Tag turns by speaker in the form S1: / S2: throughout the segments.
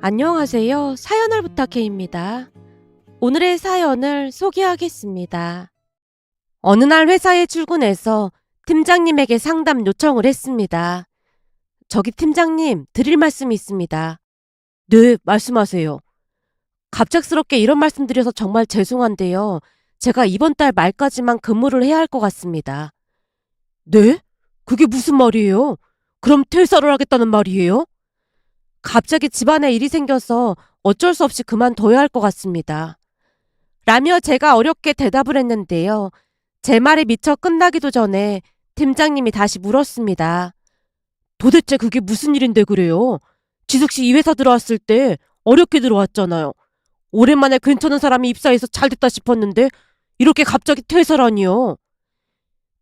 S1: 안녕하세요. 사연을 부탁해입니다. 오늘의 사연을 소개하겠습니다. 어느 날 회사에 출근해서 팀장님에게 상담 요청을 했습니다. 저기 팀장님, 드릴 말씀이 있습니다. 네, 말씀하세요. 갑작스럽게 이런 말씀 드려서 정말 죄송한데요. 제가 이번 달 말까지만 근무를 해야 할 것 같습니다. 네? 그게 무슨 말이에요? 그럼 퇴사를 하겠다는 말이에요? 갑자기 집안에 일이 생겨서 어쩔 수 없이 그만둬야 할 것 같습니다. 라며 제가 어렵게 대답을 했는데요. 제 말이 미처 끝나기도 전에 팀장님이 다시 물었습니다. 도대체 그게 무슨 일인데 그래요? 지숙 씨 이 회사 들어왔을 때 어렵게 들어왔잖아요. 오랜만에 괜찮은 사람이 입사해서 잘 됐다 싶었는데 이렇게 갑자기 퇴사라니요.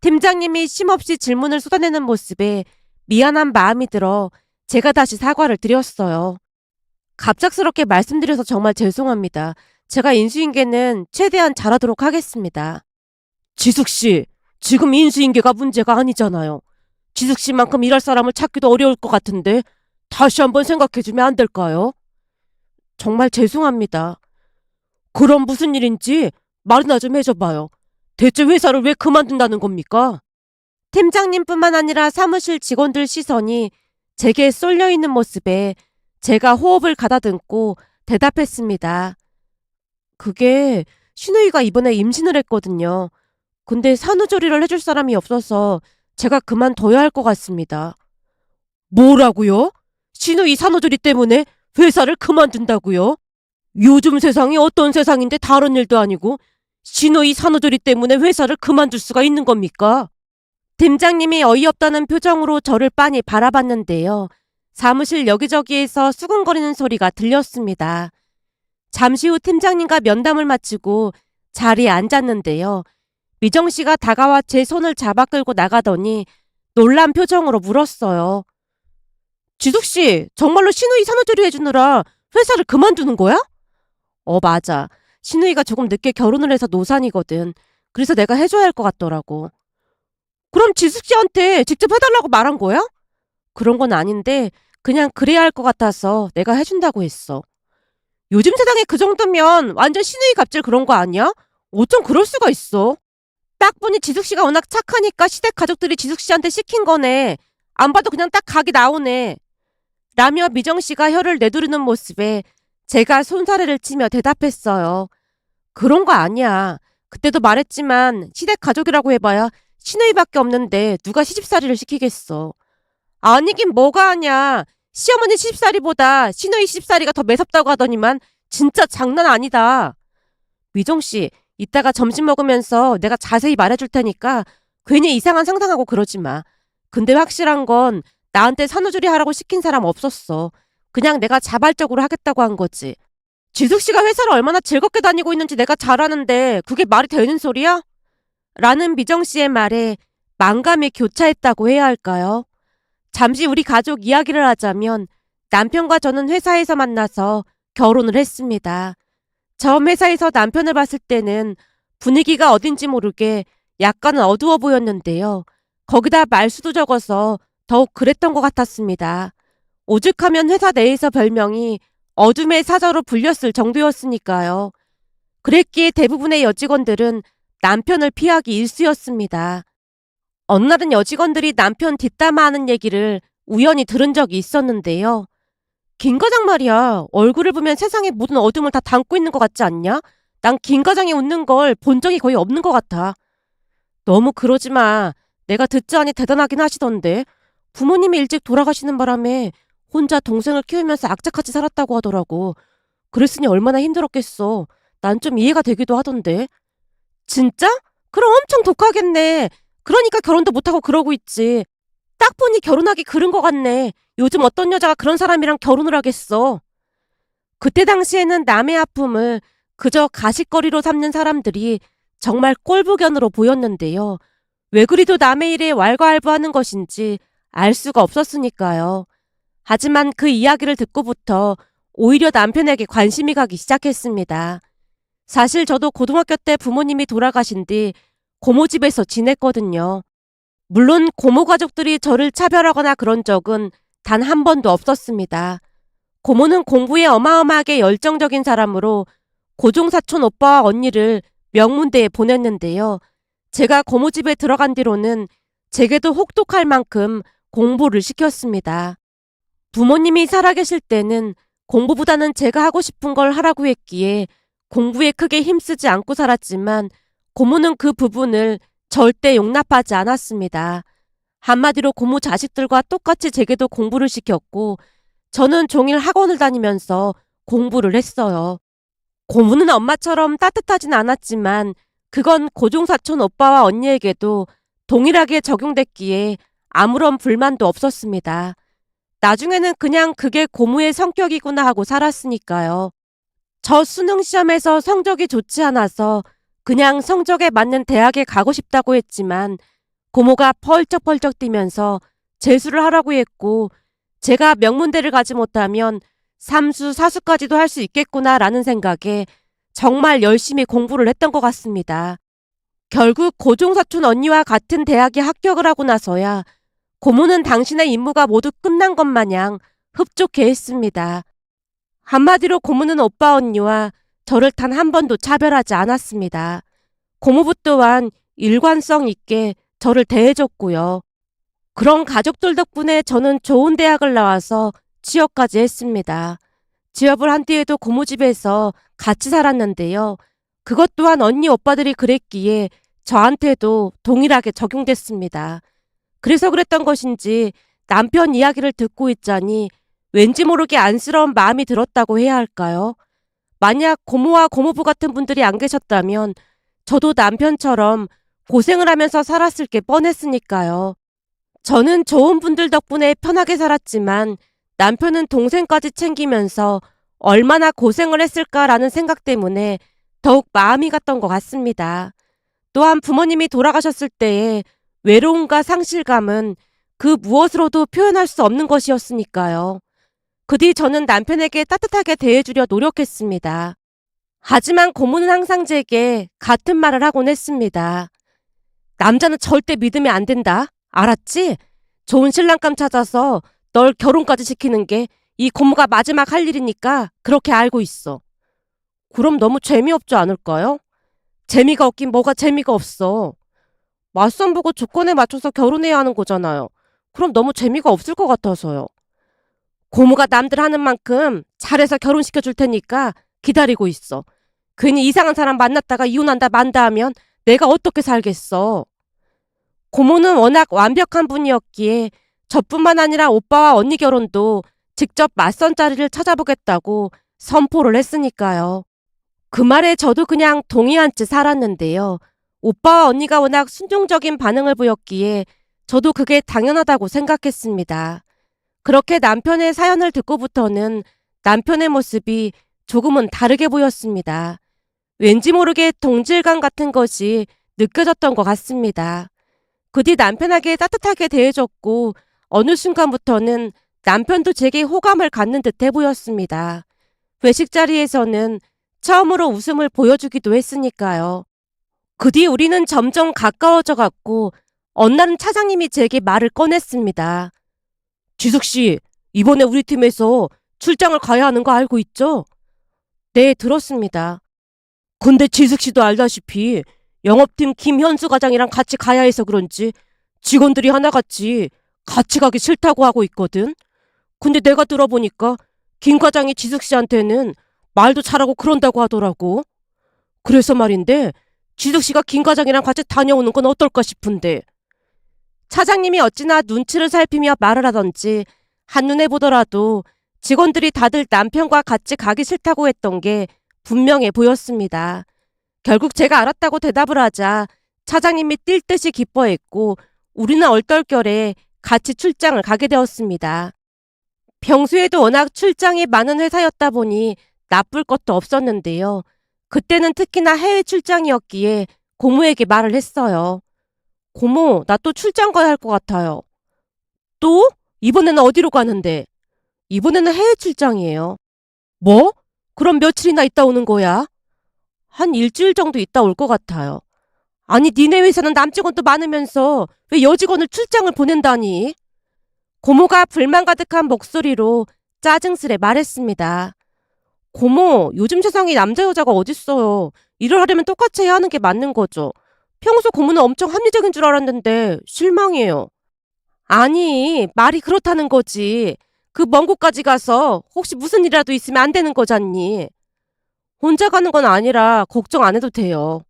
S1: 팀장님이 쉼없이 질문을 쏟아내는 모습에 미안한 마음이 들어 제가 다시 사과를 드렸어요. 갑작스럽게 말씀드려서 정말 죄송합니다. 제가 인수인계는 최대한 잘하도록 하겠습니다. 지숙 씨, 지금 인수인계가 문제가 아니잖아요. 지숙 씨만큼 일할 사람을 찾기도 어려울 것 같은데 다시 한번 생각해주면 안 될까요? 정말 죄송합니다. 그럼 무슨 일인지 말이나 좀 해줘봐요. 대체 회사를 왜 그만둔다는 겁니까? 팀장님뿐만 아니라 사무실 직원들 시선이 제게 쏠려 있는 모습에 제가 호흡을 가다듬고 대답했습니다. 그게 신우이가 이번에 임신을 했거든요. 근데 산후조리를 해줄 사람이 없어서 제가 그만둬야 할 것 같습니다. 뭐라고요? 신우이 산후조리 때문에 회사를 그만둔다고요? 요즘 세상이 어떤 세상인데 다른 일도 아니고 신우이 산후조리 때문에 회사를 그만둘 수가 있는 겁니까? 팀장님이 어이없다는 표정으로 저를 빤히 바라봤는데요. 사무실 여기저기에서 수근거리는 소리가 들렸습니다. 잠시 후 팀장님과 면담을 마치고 자리에 앉았는데요. 미정 씨가 다가와 제 손을 잡아 끌고 나가더니 놀란 표정으로 물었어요. 지숙 씨, 정말로 신우이 산후조리 해주느라 회사를 그만두는 거야? 맞아. 신우이가 조금 늦게 결혼을 해서 노산이거든. 그래서 내가 해줘야 할 것 같더라고. 그럼 지숙 씨한테 직접 해달라고 말한 거야? 그런 건 아닌데 그냥 그래야 할 것 같아서 내가 해준다고 했어. 요즘 세상에 그 정도면 완전 신우이 갑질 그런 거 아니야? 어쩜 그럴 수가 있어? 딱 보니 지숙 씨가 워낙 착하니까 시댁 가족들이 지숙 씨한테 시킨 거네. 안 봐도 그냥 딱 각이 나오네. 라며 미정 씨가 혀를 내두르는 모습에 제가 손사래를 치며 대답했어요. 그런 거 아니야. 그때도 말했지만 시댁 가족이라고 해봐야 시누이밖에 없는데 누가 시집살이를 시키겠어. 아니긴 뭐가 아냐. 시어머니 시집살이보다 시누이 시집살이가 더 매섭다고 하더니만 진짜 장난 아니다. 미정씨, 이따가 점심 먹으면서 내가 자세히 말해줄 테니까 괜히 이상한 상상하고 그러지 마. 근데 확실한 건 나한테 산후조리 하라고 시킨 사람 없었어. 그냥 내가 자발적으로 하겠다고 한 거지. 지숙씨가 회사를 얼마나 즐겁게 다니고 있는지 내가 잘 아는데 그게 말이 되는 소리야? 라는 미정씨의 말에 만감이 교차했다고 해야 할까요? 잠시 우리 가족 이야기를 하자면 남편과 저는 회사에서 만나서 결혼을 했습니다. 처음 회사에서 남편을 봤을 때는 분위기가 어딘지 모르게 약간은 어두워 보였는데요. 거기다 말수도 적어서 더욱 그랬던 것 같았습니다. 오죽하면 회사 내에서 별명이 어둠의 사자로 불렸을 정도였으니까요. 그랬기에 대부분의 여직원들은 남편을 피하기 일쑤였습니다. 어느 날은 여직원들이 남편 뒷담화하는 얘기를 우연히 들은 적이 있었는데요. 김 과장 말이야. 얼굴을 보면 세상의 모든 어둠을 다 담고 있는 것 같지 않냐? 난 김 과장이 웃는 걸 본 적이 거의 없는 것 같아. 너무 그러지 마. 내가 듣자 하니 대단하긴 하시던데. 부모님이 일찍 돌아가시는 바람에 혼자 동생을 키우면서 악착같이 살았다고 하더라고. 그랬으니 얼마나 힘들었겠어. 난 좀 이해가 되기도 하던데. 진짜? 그럼 엄청 독하겠네. 그러니까 결혼도 못하고 그러고 있지. 딱 보니 결혼하기 그른 것 같네. 요즘 어떤 여자가 그런 사람이랑 결혼을 하겠어. 그때 당시에는 남의 아픔을 그저 가십거리로 삼는 사람들이 정말 꼴불견으로 보였는데요. 왜 그리도 남의 일에 왈가왈부하는 것인지 알 수가 없었으니까요. 하지만 그 이야기를 듣고부터 오히려 남편에게 관심이 가기 시작했습니다. 사실 저도 고등학교 때 부모님이 돌아가신 뒤 고모 집에서 지냈거든요. 물론 고모 가족들이 저를 차별하거나 그런 적은 단 한 번도 없었습니다. 고모는 공부에 어마어마하게 열정적인 사람으로 고종사촌 오빠와 언니를 명문대에 보냈는데요. 제가 고모 집에 들어간 뒤로는 제게도 혹독할 만큼 공부를 시켰습니다. 부모님이 살아계실 때는 공부보다는 제가 하고 싶은 걸 하라고 했기에 공부에 크게 힘쓰지 않고 살았지만 고모는 그 부분을 절대 용납하지 않았습니다. 한마디로 고모 자식들과 똑같이 제게도 공부를 시켰고 저는 종일 학원을 다니면서 공부를 했어요. 고모는 엄마처럼 따뜻하진 않았지만 그건 고종사촌 오빠와 언니에게도 동일하게 적용됐기에 아무런 불만도 없었습니다. 나중에는 그냥 그게 고모의 성격이구나 하고 살았으니까요. 저 수능 시험에서 성적이 좋지 않아서 그냥 성적에 맞는 대학에 가고 싶다고 했지만 고모가 펄쩍펄쩍 뛰면서 재수를 하라고 했고 제가 명문대를 가지 못하면 삼수, 사수까지도 할 수 있겠구나라는 생각에 정말 열심히 공부를 했던 것 같습니다. 결국 고종사촌 언니와 같은 대학에 합격을 하고 나서야 고모는 당신의 임무가 모두 끝난 것 마냥 흡족해 했습니다. 한마디로 고모는 오빠 언니와 저를 단 한 번도 차별하지 않았습니다. 고모부 또한 일관성 있게 저를 대해줬고요. 그런 가족들 덕분에 저는 좋은 대학을 나와서 취업까지 했습니다. 취업을 한 뒤에도 고모 집에서 같이 살았는데요. 그것 또한 언니 오빠들이 그랬기에 저한테도 동일하게 적용됐습니다. 그래서 그랬던 것인지 남편 이야기를 듣고 있자니 왠지 모르게 안쓰러운 마음이 들었다고 해야 할까요? 만약 고모와 고모부 같은 분들이 안 계셨다면 저도 남편처럼 고생을 하면서 살았을 게 뻔했으니까요. 저는 좋은 분들 덕분에 편하게 살았지만 남편은 동생까지 챙기면서 얼마나 고생을 했을까라는 생각 때문에 더욱 마음이 갔던 것 같습니다. 또한 부모님이 돌아가셨을 때의 외로움과 상실감은 그 무엇으로도 표현할 수 없는 것이었으니까요. 그 뒤 저는 남편에게 따뜻하게 대해주려 노력했습니다. 하지만 고모는 항상 제게 같은 말을 하곤 했습니다. 남자는 절대 믿으면 안 된다. 알았지? 좋은 신랑감 찾아서 널 결혼까지 시키는 게 이 고모가 마지막 할 일이니까 그렇게 알고 있어. 그럼 너무 재미없지 않을까요? 재미가 없긴 뭐가 재미가 없어. 맞선 보고 조건에 맞춰서 결혼해야 하는 거잖아요. 그럼 너무 재미가 없을 것 같아서요. 고모가 남들 하는 만큼 잘해서 결혼시켜 줄 테니까 기다리고 있어. 괜히 이상한 사람 만났다가 이혼한다 만다 하면 내가 어떻게 살겠어. 고모는 워낙 완벽한 분이었기에 저뿐만 아니라 오빠와 언니 결혼도 직접 맞선 자리를 찾아보겠다고 선포를 했으니까요. 그 말에 저도 그냥 동의한 채 살았는데요. 오빠와 언니가 워낙 순종적인 반응을 보였기에 저도 그게 당연하다고 생각했습니다. 그렇게 남편의 사연을 듣고부터는 남편의 모습이 조금은 다르게 보였습니다. 왠지 모르게 동질감 같은 것이 느껴졌던 것 같습니다. 그 뒤 남편에게 따뜻하게 대해줬고 어느 순간부터는 남편도 제게 호감을 갖는 듯해 보였습니다. 회식 자리에서는 처음으로 웃음을 보여주기도 했으니까요. 그 뒤 우리는 점점 가까워져 갔고 어느 날은 차장님이 제게 말을 꺼냈습니다. 지숙 씨, 이번에 우리 팀에서 출장을 가야 하는 거 알고 있죠? 네, 들었습니다. 근데 지숙 씨도 알다시피 영업팀 김현수 과장이랑 같이 가야 해서 그런지 직원들이 하나같이 같이 가기 싫다고 하고 있거든. 근데 내가 들어보니까 김 과장이 지숙 씨한테는 말도 잘하고 그런다고 하더라고. 그래서 말인데 지숙 씨가 김 과장이랑 같이 다녀오는 건 어떨까 싶은데. 차장님이 어찌나 눈치를 살피며 말을 하던지 한눈에 보더라도 직원들이 다들 남편과 같이 가기 싫다고 했던 게 분명해 보였습니다. 결국 제가 알았다고 대답을 하자 차장님이 뛸 듯이 기뻐했고 우리는 얼떨결에 같이 출장을 가게 되었습니다. 평소에도 워낙 출장이 많은 회사였다 보니 나쁠 것도 없었는데요. 그때는 특히나 해외 출장이었기에 고모에게 말을 했어요. 고모, 나 또 출장 가야 할 것 같아요. 또? 이번에는 어디로 가는데? 이번에는 해외 출장이에요. 뭐? 그럼 며칠이나 있다 오는 거야? 한 일주일 정도 있다 올 것 같아요. 아니, 니네 회사는 남직원도 많으면서 왜 여직원을 출장을 보낸다니? 고모가 불만 가득한 목소리로 짜증스레 말했습니다. 고모, 요즘 세상에 남자 여자가 어딨어요. 일을 하려면 똑같이 해야 하는 게 맞는 거죠. 평소 고모는 엄청 합리적인 줄 알았는데 실망이에요. 아니, 말이 그렇다는 거지. 그 먼 곳까지 가서 혹시 무슨 일이라도 있으면 안 되는 거잖니. 혼자 가는 건 아니라 걱정 안 해도 돼요.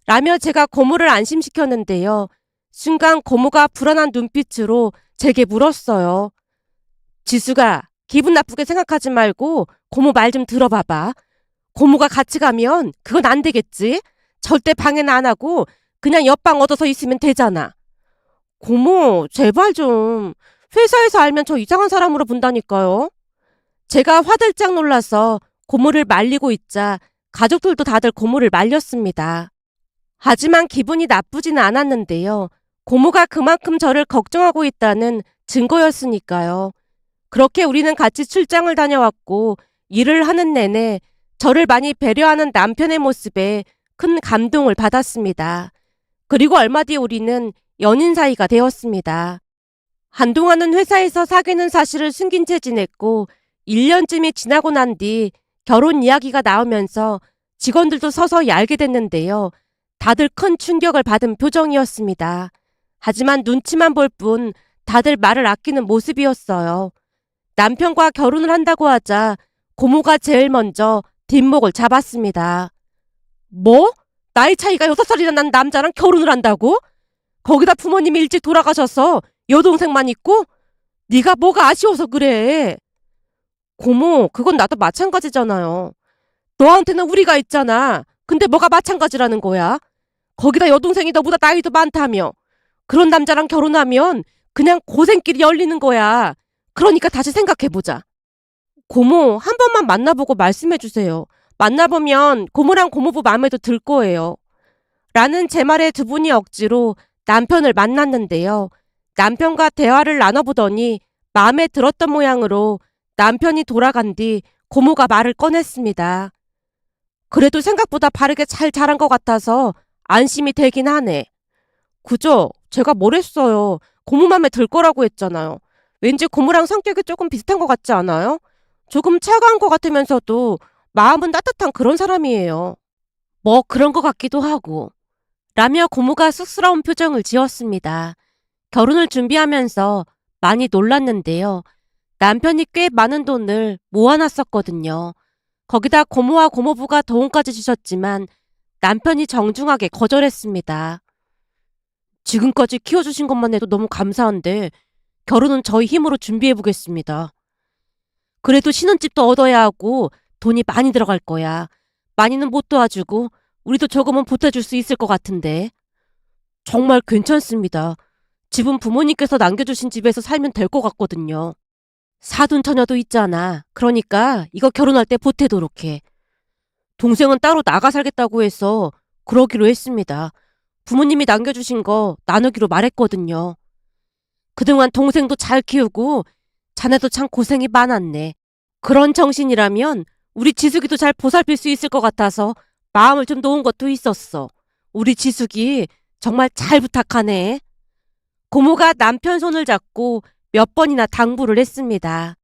S1: 라며 제가 고모를 안심시켰는데요. 순간 고모가 불안한 눈빛으로 제게 물었어요. 지수가 기분 나쁘게 생각하지 말고 고모 말 좀 들어봐봐. 고모가 같이 가면 그건 안 되겠지? 절대 방해는 안 하고 그냥 옆방 얻어서 있으면 되잖아. 고모, 제발 좀. 회사에서 알면 저 이상한 사람으로 본다니까요. 제가 화들짝 놀라서 고모를 말리고 있자 가족들도 다들 고모를 말렸습니다. 하지만 기분이 나쁘지는 않았는데요. 고모가 그만큼 저를 걱정하고 있다는 증거였으니까요. 그렇게 우리는 같이 출장을 다녀왔고 일을 하는 내내 저를 많이 배려하는 남편의 모습에 큰 감동을 받았습니다. 그리고 얼마 뒤 우리는 연인 사이가 되었습니다. 한동안은 회사에서 사귀는 사실을 숨긴 채 지냈고 1년쯤이 지나고 난 뒤 결혼 이야기가 나오면서 직원들도 서서히 알게 됐는데요. 다들 큰 충격을 받은 표정이었습니다. 하지만 눈치만 볼 뿐 다들 말을 아끼는 모습이었어요. 남편과 결혼을 한다고 하자 고모가 제일 먼저 뒷목을 잡았습니다. 뭐? 나이 차이가 6살이나 난 남자랑 결혼을 한다고? 거기다 부모님이 일찍 돌아가셔서 여동생만 있고? 네가 뭐가 아쉬워서 그래. 고모, 그건 나도 마찬가지잖아요. 너한테는 우리가 있잖아. 근데 뭐가 마찬가지라는 거야? 거기다 여동생이 너보다 나이도 많다며. 그런 남자랑 결혼하면 그냥 고생길이 열리는 거야. 그러니까 다시 생각해보자. 고모, 한 번만 만나보고 말씀해주세요. 만나보면 고모랑 고모부 마음에도 들 거예요. 라는 제 말에 두 분이 억지로 남편을 만났는데요. 남편과 대화를 나눠보더니 마음에 들었던 모양으로 남편이 돌아간 뒤 고모가 말을 꺼냈습니다. 그래도 생각보다 바르게 잘 자란 것 같아서 안심이 되긴 하네. 그죠? 제가 뭘 했어요. 고모 맘에 들 거라고 했잖아요. 왠지 고모랑 성격이 조금 비슷한 것 같지 않아요? 조금 차가운 것 같으면서도 마음은 따뜻한 그런 사람이에요. 뭐 그런 것 같기도 하고. 라며 고모가 쑥스러운 표정을 지었습니다. 결혼을 준비하면서 많이 놀랐는데요. 남편이 꽤 많은 돈을 모아놨었거든요. 거기다 고모와 고모부가 도움까지 주셨지만 남편이 정중하게 거절했습니다. 지금까지 키워주신 것만 해도 너무 감사한데 결혼은 저희 힘으로 준비해보겠습니다. 그래도 신혼집도 얻어야 하고 돈이 많이 들어갈 거야. 많이는 못 도와주고 우리도 조금은 보태줄 수 있을 것 같은데. 정말 괜찮습니다. 집은 부모님께서 남겨주신 집에서 살면 될 것 같거든요. 사돈처녀도 있잖아. 그러니까 이거 결혼할 때 보태도록 해. 동생은 따로 나가 살겠다고 해서 그러기로 했습니다. 부모님이 남겨주신 거 나누기로 말했거든요. 그동안 동생도 잘 키우고 자네도 참 고생이 많았네. 그런 정신이라면 우리 지숙이도 잘 보살필 수 있을 것 같아서 마음을 좀 놓은 것도 있었어. 우리 지숙이 정말 잘 부탁하네. 고모가 남편 손을 잡고 몇 번이나 당부를 했습니다.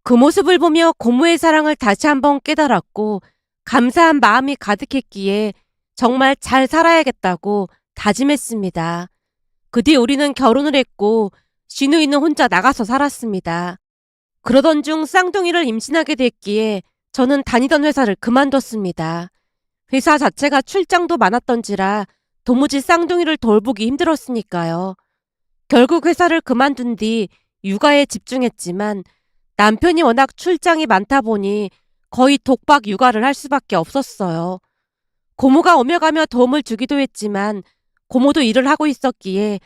S1: 그 모습을 보며 고모의 사랑을 다시 한번 깨달았고 감사한 마음이 가득했기에 정말 잘 살아야겠다고 다짐했습니다. 그 뒤 우리는 결혼을 했고 시누이는 혼자 나가서 살았습니다. 그러던 중 쌍둥이를 임신하게 됐기에 저는 다니던 회사를 그만뒀습니다. 회사 자체가 출장도 많았던지라 도무지 쌍둥이를 돌보기 힘들었으니까요. 결국 회사를 그만둔 뒤 육아에 집중했지만 남편이 워낙 출장이 많다 보니 거의 독박 육아를 할 수밖에 없었어요. 고모가 오며 가며 도움을 주기도 했지만 고모도 일을 하고 있었기에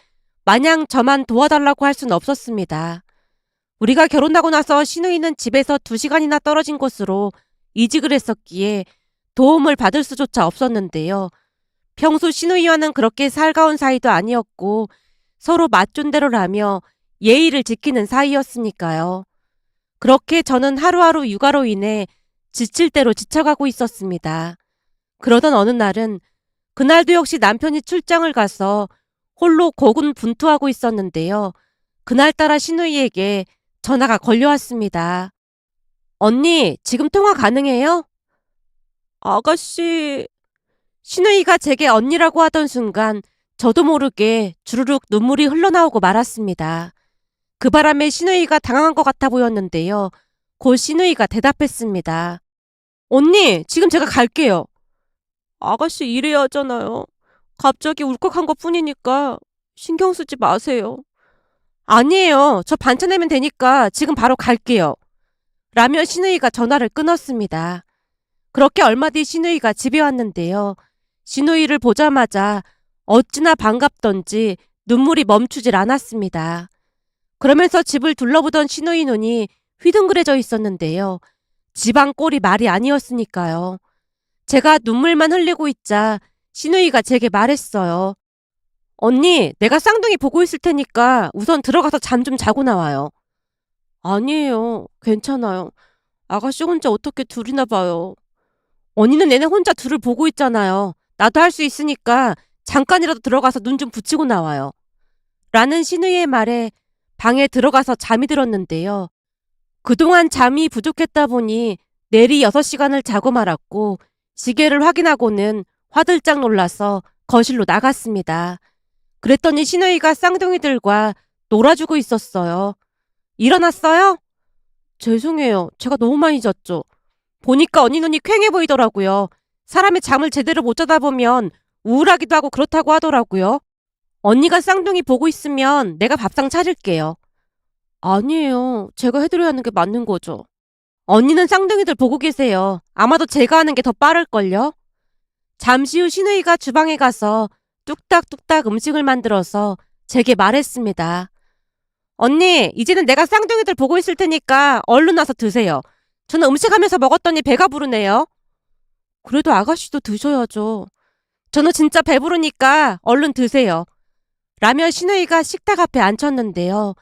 S1: 마냥 저만 도와달라고 할 수는 없었습니다. 우리가 결혼하고 나서 시누이는 집에서 2시간이나 떨어진 곳으로 이직을 했었기에 도움을 받을 수조차 없었는데요. 평소 시누이와는 그렇게 살가운 사이도 아니었고 서로 맞존대로라며 예의를 지키는 사이였으니까요. 그렇게 저는 하루하루 육아로 인해 지칠 대로 지쳐가고 있었습니다. 그러던 어느 날은 그날도 역시 남편이 출장을 가서 홀로 고군분투하고 있었는데요. 그날따라 시누이에게 전화가 걸려왔습니다. 언니, 지금 통화 가능해요? 아가씨. 신우이가 제게 언니라고 하던 순간 저도 모르게 주르륵 눈물이 흘러나오고 말았습니다. 그 바람에 신우이가 당황한 것 같아 보였는데요. 곧 신우이가 대답했습니다. 언니, 지금 제가 갈게요. 아가씨 이래야 하잖아요. 갑자기 울컥한 것 뿐이니까 신경 쓰지 마세요. 아니에요. 저 반차 내면 되니까 지금 바로 갈게요. 라며 신우이가 전화를 끊었습니다. 그렇게 얼마 뒤 신우이가 집에 왔는데요. 신우이를 보자마자 어찌나 반갑던지 눈물이 멈추질 않았습니다. 그러면서 집을 둘러보던 신우이 눈이 휘둥그레져 있었는데요. 집안 꼴이 말이 아니었으니까요. 제가 눈물만 흘리고 있자 신우이가 제게 말했어요. 언니, 내가 쌍둥이 보고 있을 테니까 우선 들어가서 잠 좀 자고 나와요. 아니에요. 괜찮아요. 아가씨 혼자 어떻게 둘이나 봐요. 언니는 내내 혼자 둘을 보고 있잖아요. 나도 할 수 있으니까 잠깐이라도 들어가서 눈 좀 붙이고 나와요. 라는 신우이의 말에 방에 들어가서 잠이 들었는데요. 그동안 잠이 부족했다 보니 내리 6시간을 자고 말았고 시계를 확인하고는 화들짝 놀라서 거실로 나갔습니다. 그랬더니 신우이가 쌍둥이들과 놀아주고 있었어요. 일어났어요? 죄송해요. 제가 너무 많이 잤죠. 보니까 언니 눈이 퀭해 보이더라고요. 사람이 잠을 제대로 못 자다 보면 우울하기도 하고 그렇다고 하더라고요. 언니가 쌍둥이 보고 있으면 내가 밥상 차릴게요. 아니에요. 제가 해드려야 하는 게 맞는 거죠. 언니는 쌍둥이들 보고 계세요. 아마도 제가 하는 게 더 빠를걸요? 잠시 후 신우이가 주방에 가서 뚝딱뚝딱 음식을 만들어서 제게 말했습니다. 언니, 이제는 내가 쌍둥이들 보고 있을 테니까 얼른 와서 드세요. 저는 음식하면서 먹었더니 배가 부르네요. 그래도 아가씨도 드셔야죠. 저는 진짜 배부르니까 얼른 드세요. 라며 신우이가 식탁 앞에 앉혔는데요.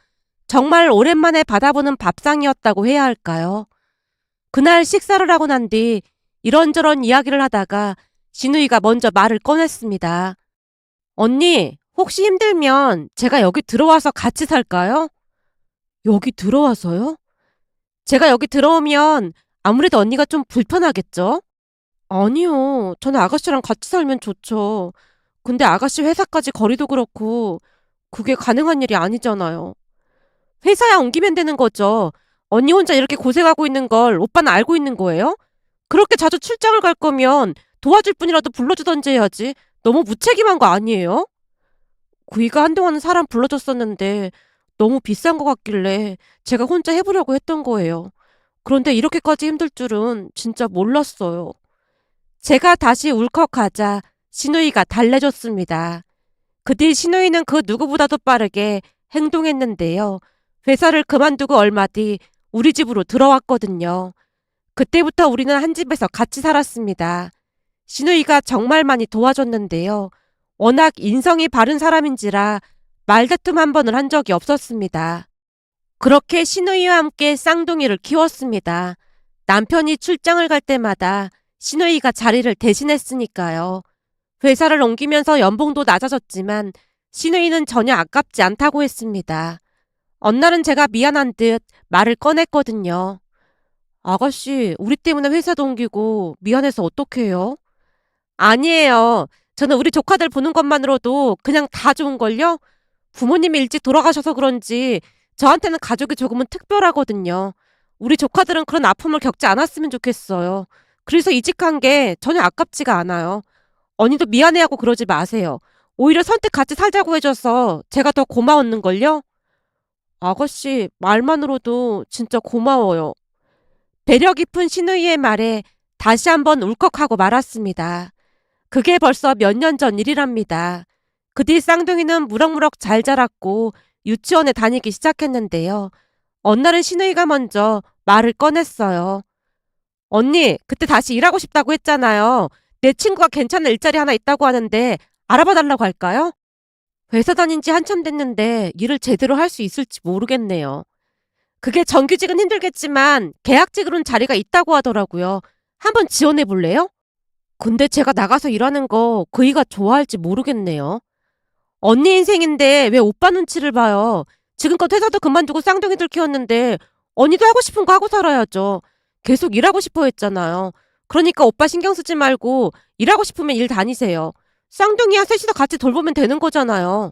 S1: 정말 오랜만에 받아보는 밥상이었다고 해야 할까요? 그날 식사를 하고 난 뒤 이런저런 이야기를 하다가 신우이가 먼저 말을 꺼냈습니다. 언니, 혹시 힘들면 제가 여기 들어와서 같이 살까요? 여기 들어와서요? 제가 여기 들어오면 아무래도 언니가 좀 불편하겠죠? 아니요. 저는 아가씨랑 같이 살면 좋죠. 근데 아가씨 회사까지 거리도 그렇고 그게 가능한 일이 아니잖아요. 회사야 옮기면 되는 거죠. 언니 혼자 이렇게 고생하고 있는 걸 오빠는 알고 있는 거예요? 그렇게 자주 출장을 갈 거면 도와줄 분이라도 불러주던지 해야지. 너무 무책임한 거 아니에요? 구이가 한동안은 사람 불러줬었는데 너무 비싼 것 같길래 제가 혼자 해보려고 했던 거예요. 그런데 이렇게까지 힘들 줄은 진짜 몰랐어요. 제가 다시 울컥하자 신우이가 달래줬습니다. 그 뒤 신우이는 그 누구보다도 빠르게 행동했는데요. 회사를 그만두고 얼마 뒤 우리 집으로 들어왔거든요. 그때부터 우리는 한 집에서 같이 살았습니다. 신우이가 정말 많이 도와줬는데요. 워낙 인성이 바른 사람인지라 말다툼 한 번을 한 적이 없었습니다. 그렇게 신우이와 함께 쌍둥이를 키웠습니다. 남편이 출장을 갈 때마다 신우이가 자리를 대신했으니까요. 회사를 옮기면서 연봉도 낮아졌지만 신우이는 전혀 아깝지 않다고 했습니다. 어느 날은 제가 미안한 듯 말을 꺼냈거든요. 아가씨, 우리 때문에 회사도 옮기고 미안해서 어떡해요? 아니에요. 저는 우리 조카들 보는 것만으로도 그냥 다 좋은걸요? 부모님이 일찍 돌아가셔서 그런지 저한테는 가족이 조금은 특별하거든요. 우리 조카들은 그런 아픔을 겪지 않았으면 좋겠어요. 그래서 이직한 게 전혀 아깝지가 않아요. 언니도 미안해하고 그러지 마세요. 오히려 선택 같이 살자고 해줘서 제가 더 고마웠는걸요? 아가씨, 말만으로도 진짜 고마워요. 배려 깊은 신우이의 말에 다시 한번 울컥하고 말았습니다. 그게 벌써 몇 년 전 일이랍니다. 그 뒤 쌍둥이는 무럭무럭 잘 자랐고 유치원에 다니기 시작했는데요. 어느 날은 신우이가 먼저 말을 꺼냈어요. 언니, 그때 다시 일하고 싶다고 했잖아요. 내 친구가 괜찮은 일자리 하나 있다고 하는데 알아봐 달라고 할까요? 회사 다닌 지 한참 됐는데 일을 제대로 할 수 있을지 모르겠네요. 그게 정규직은 힘들겠지만 계약직으로는 자리가 있다고 하더라고요. 한번 지원해 볼래요? 근데 제가 나가서 일하는 거 그이가 좋아할지 모르겠네요. 언니 인생인데 왜 오빠 눈치를 봐요? 지금껏 회사도 그만두고 쌍둥이들 키웠는데 언니도 하고 싶은 거 하고 살아야죠. 계속 일하고 싶어 했잖아요. 그러니까 오빠 신경 쓰지 말고 일하고 싶으면 일 다니세요. 쌍둥이야 셋이서 같이 돌보면 되는 거잖아요.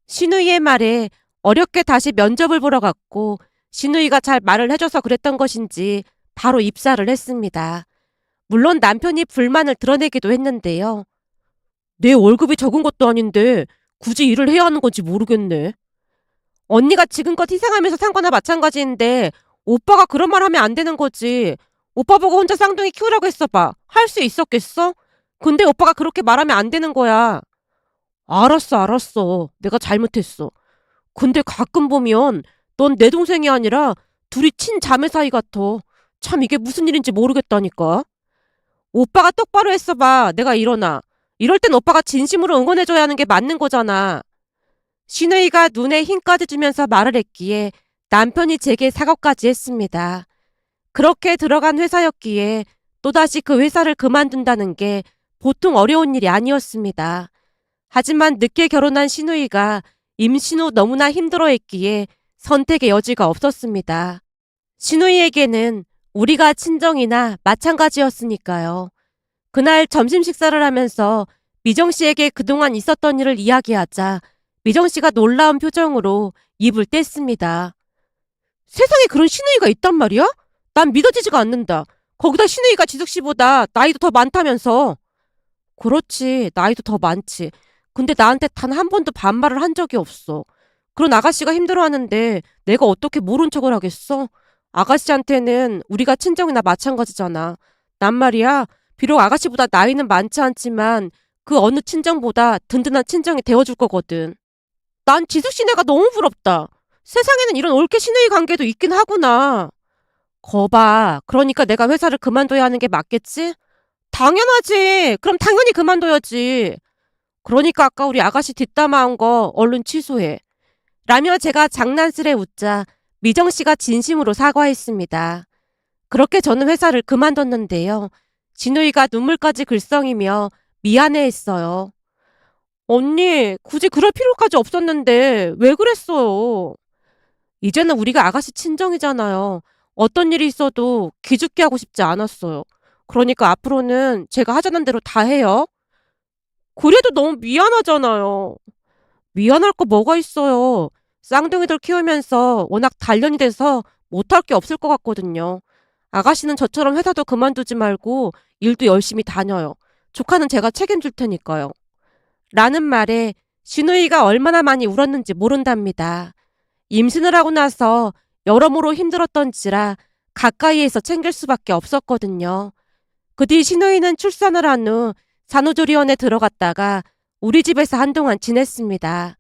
S1: 신우이의 말에 어렵게 다시 면접을 보러 갔고 신우이가 잘 말을 해줘서 그랬던 것인지 바로 입사를 했습니다. 물론 남편이 불만을 드러내기도 했는데요. 내 월급이 적은 것도 아닌데 굳이 일을 해야 하는 건지 모르겠네. 언니가 지금껏 희생하면서 산 거나 마찬가지인데 오빠가 그런 말 하면 안 되는 거지. 오빠 보고 혼자 쌍둥이 키우라고 했어봐. 할 수 있었겠어? 근데 오빠가 그렇게 말하면 안 되는 거야. 알았어. 내가 잘못했어. 근데 가끔 보면 넌 내 동생이 아니라 둘이 친자매 사이 같아. 참 이게 무슨 일인지 모르겠다니까. 오빠가 똑바로 했어봐. 내가 일어나. 이럴 땐 오빠가 진심으로 응원해줘야 하는 게 맞는 거잖아. 신우이가 눈에 힘까지 주면서 말을 했기에 남편이 제게 사과까지 했습니다. 그렇게 들어간 회사였기에 또다시 그 회사를 그만둔다는 게 보통 어려운 일이 아니었습니다. 하지만 늦게 결혼한 신우이가 임신 후 너무나 힘들어했기에 선택의 여지가 없었습니다. 신우이에게는 우리가 친정이나 마찬가지였으니까요. 그날 점심 식사를 하면서 미정 씨에게 그동안 있었던 일을 이야기하자 미정 씨가 놀라운 표정으로 입을 뗐습니다. 세상에 그런 신우이가 있단 말이야? 난 믿어지지가 않는다. 거기다 신우이가 지숙 씨보다 나이도 더 많다면서. 그렇지, 나이도 더 많지. 근데 나한테 단 한 번도 반말을 한 적이 없어. 그런 아가씨가 힘들어하는데 내가 어떻게 모른 척을 하겠어? 아가씨한테는 우리가 친정이나 마찬가지잖아. 난 말이야, 비록 아가씨보다 나이는 많지 않지만 그 어느 친정보다 든든한 친정이 되어줄 거거든. 난 지숙 씨네가 너무 부럽다. 세상에는 이런 올케 시누이 관계도 있긴 하구나. 거봐. 그러니까 내가 회사를 그만둬야 하는 게 맞겠지? 당연하지. 그럼 당연히 그만둬야지. 그러니까 아까 우리 아가씨 뒷담화한 거 얼른 취소해. 라며 제가 장난스레 웃자 미정 씨가 진심으로 사과했습니다. 그렇게 저는 회사를 그만뒀는데요. 진우이가 눈물까지 글썽이며 미안해했어요. 언니, 굳이 그럴 필요까지 없었는데 왜 그랬어요? 이제는 우리가 아가씨 친정이잖아요. 어떤 일이 있어도 기죽게 하고 싶지 않았어요. 그러니까 앞으로는 제가 하자는 대로 다 해요. 그래도 너무 미안하잖아요. 미안할 거 뭐가 있어요. 쌍둥이들 키우면서 워낙 단련이 돼서 못할 게 없을 것 같거든요. 아가씨는 저처럼 회사도 그만두지 말고 일도 열심히 다녀요. 조카는 제가 책임질 테니까요. 라는 말에 신우이가 얼마나 많이 울었는지 모른답니다. 임신을 하고 나서 여러모로 힘들었던지라 가까이에서 챙길 수밖에 없었거든요. 그 뒤 신우이는 출산을 한 후 산후조리원에 들어갔다가 우리 집에서 한동안 지냈습니다.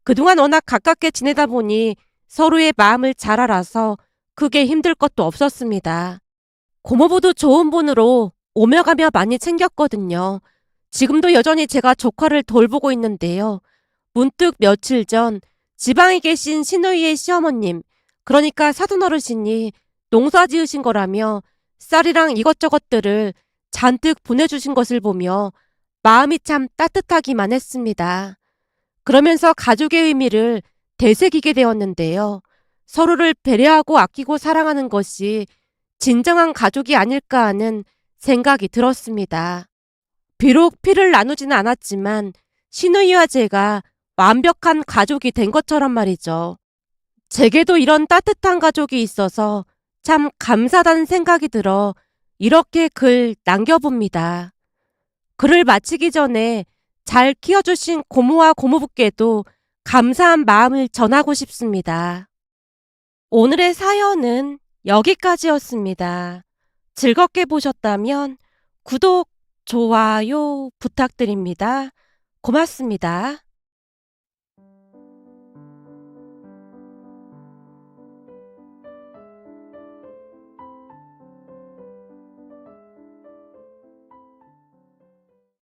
S1: 그동안 워낙 가깝게 지내다 보니 서로의 마음을 잘 알아서 크게 힘들 것도 없었습니다. 고모부도 좋은 분으로 오며 가며 많이 챙겼거든요. 지금도 여전히 제가 조카를 돌보고 있는데요. 문득 며칠 전 지방에 계신 시누이의 시어머님, 그러니까 사돈어르신이 농사 지으신 거라며 쌀이랑 이것저것들을 잔뜩 보내주신 것을 보며 마음이 참 따뜻하기만 했습니다. 그러면서 가족의 의미를 되새기게 되었는데요. 서로를 배려하고 아끼고 사랑하는 것이 진정한 가족이 아닐까 하는 생각이 들었습니다. 비록 피를 나누지는 않았지만 시누이와 제가 완벽한 가족이 된 것처럼 말이죠. 제게도 이런 따뜻한 가족이 있어서 참 감사하다는 생각이 들어 이렇게 글 남겨봅니다. 글을 마치기 전에 잘 키워주신 고모와 고모부께도 감사한 마음을 전하고 싶습니다. 오늘의 사연은 여기까지였습니다. 즐겁게 보셨다면 구독, 좋아요 부탁드립니다. 고맙습니다.